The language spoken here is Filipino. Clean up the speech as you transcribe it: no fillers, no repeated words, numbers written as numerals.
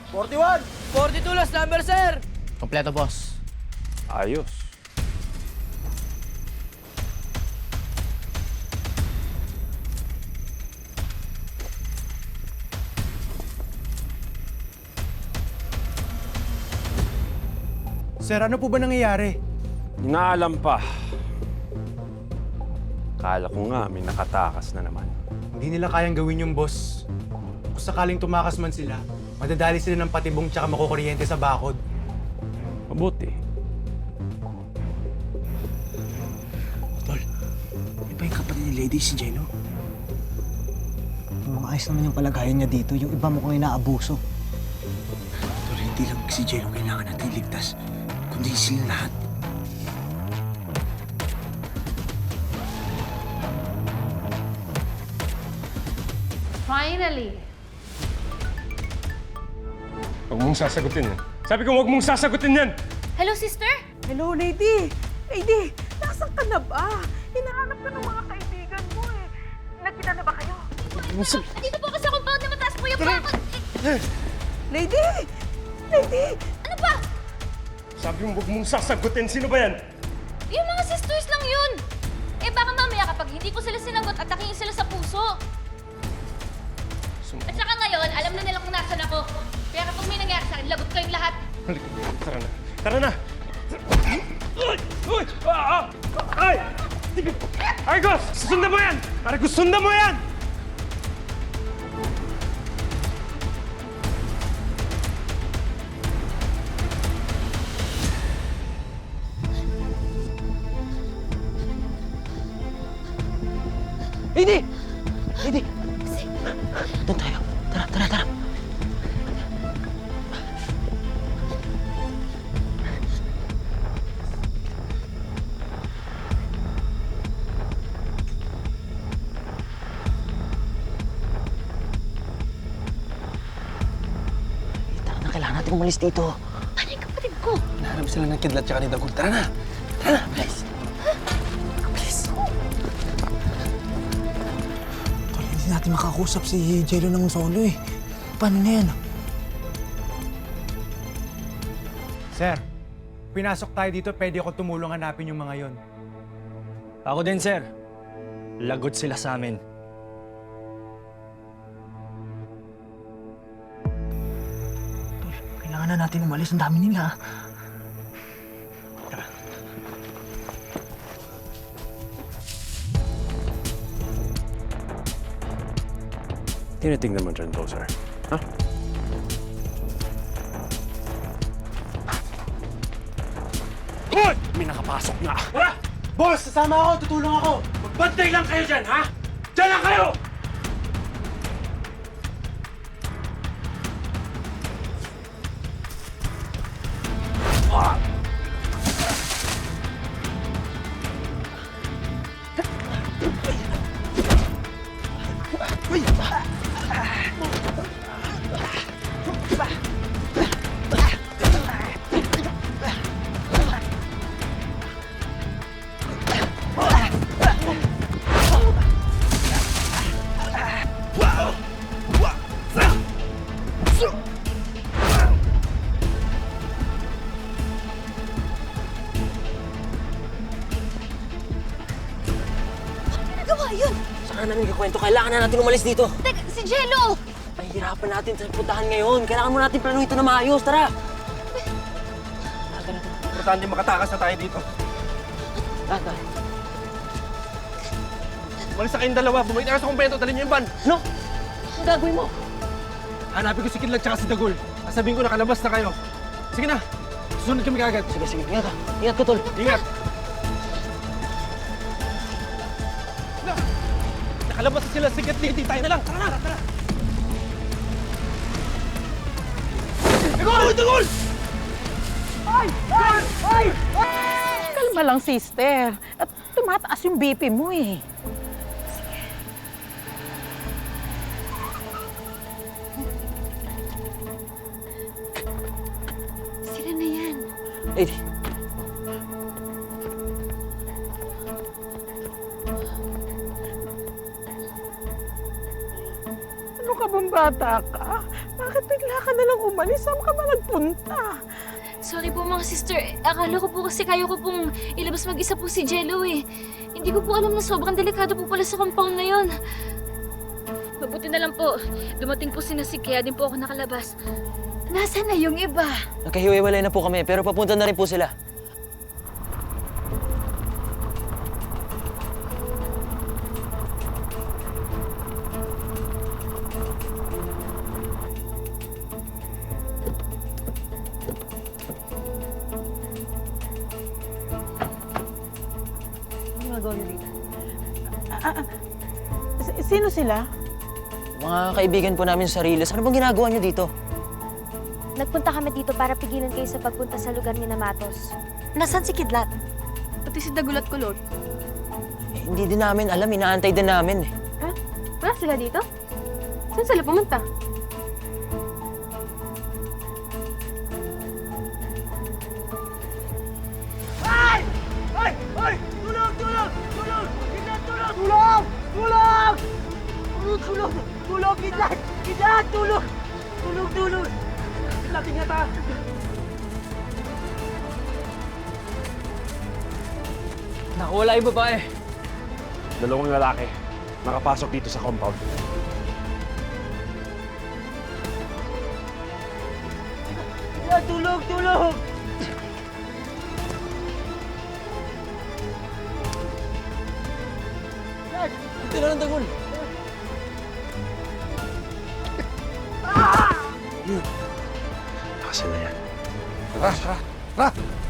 41! 42 last number, sir! Kompleto, boss. Ayos. Sir, ano po ba nangyayari? Inaalam pa. Kala ko nga may nakatakas na naman. Hindi nila kayang gawin yung boss. Kung sakaling tumakas man sila, madadali sila ng patibong tsaka makukuryente sa bakod. Mabuti. Tol, di ba yung kapatid ni Lady si Jello? Mga ayos naman yung palagayan niya dito. Yung iba mukhang inaabuso. Tol, hindi lang si Jello kailangan natin iligtas, kundi sila lahat. Finally! Huwag mong sasagutin yan. Sabi ko, huwag mong sasagutin yan! Hello, sister? Hello, lady! Lady, nasaan ka na ba? Hinahanap ka ng mga kaibigan mo eh. Nagkita na ba kayo? Dito po kasi compound na mataas po yung bakod. Lady! Lady! Ano ba? Sabi mo, huwag mong sasagutin. Sino ba yan? Yung mga sisters lang yun. Eh baka mamaya kapag hindi ko sila sinagot, atakihin sila sa puso. At saka ngayon, alam na nila kung nasan ako. Kaya kapag may nangyari sa akin, lagot kayong lahat. Halika, tara na. Tara na! Uy! Uy! Ay! Argos! Susundan mo yan! Argos, sundan mo yan! Lady! Lady! Doon tayo. Tara, tara, tara. Tara na, kailangan natin umalis dito. Ano yung kapatid ko? Hinahanap sila ng kidlat tsaka ni Dagul. Tara na! Tara na, bilis! Bilis! Tol, hindi natin makakusap si Jello ng solo eh. Paano na yan? Sir, pinasok tayo dito, pwede ako tumulong hanapin yung mga yon. Ako din, sir. Lagot sila sa amin. Tol, kailangan na natin umalis. Ang dami nila. Tinitingnan mo dyan, Bowser. Ha? Uy! May nakapasok na! Tara! Boss, sasama ako, tutulong ako! Magbantay lang kayo dyan, ha? Dyan lang kayo! Nagawa yun! Saka namin kikwento, kailangan na natin umalis dito. Teka, si Jello! Pahihirapan natin sa puntahan ngayon. Kailangan mo natin planuhin ito na maayos. Tara! Importante makatakas na tayo dito. Tara. Umalis na kayong dalawa, bumalik na kayo sa kumpento, dalhin niyo yung van. No? Ang gagawin mo? Hanapin ko si Kidlat tsaka si Dagul. Sabihin ko nakalabas na kayo. Sige na, susunod kami kaagad. Sige, sige. Ingat ka. Ingat ka, tol. Ingat! Nakalabas na sila, sige, Lady, tayo na lang. Tara na, tara! Dagul! Dagul! Kalma lang, sister. At tumataas yung BP mo eh. Sila na yan. Lady. Ano ka bang bata ka? Bakit bigla ka na lang umalis? Saan ka ba nagpunta? Sorry po mga sister. Akala ko po kasi kaya ko pong ilabas mag-isa po si Jello eh. Hindi ko po alam na sobrang delikado po pala sa compound na yon. Mabuti na lang po. Dumating po si Nasik kaya din po ako nakalabas. Nasaan na yung iba? Nagkahiwalay na po kami, pero papunta na rin po sila. Ano ginagawa niyo dito? Sino sila? Mga kaibigan po namin sa Riles, ano bang ginagawa niyo dito? Nagpunta kami dito para pigilan kayo sa pagpunta sa lugar ni Matos. Nasaan si Kidlat? Pati si Dagulat Kulot. Eh, hindi din namin alam, inaantay din namin eh. Ha? Wala sila dito? Saan sila pumunta? Nakawala yung babae. Dalawang lalaki. Nakapasok dito sa compound. Ito na ng dagol. Asan na yan? Tara, tara, tara!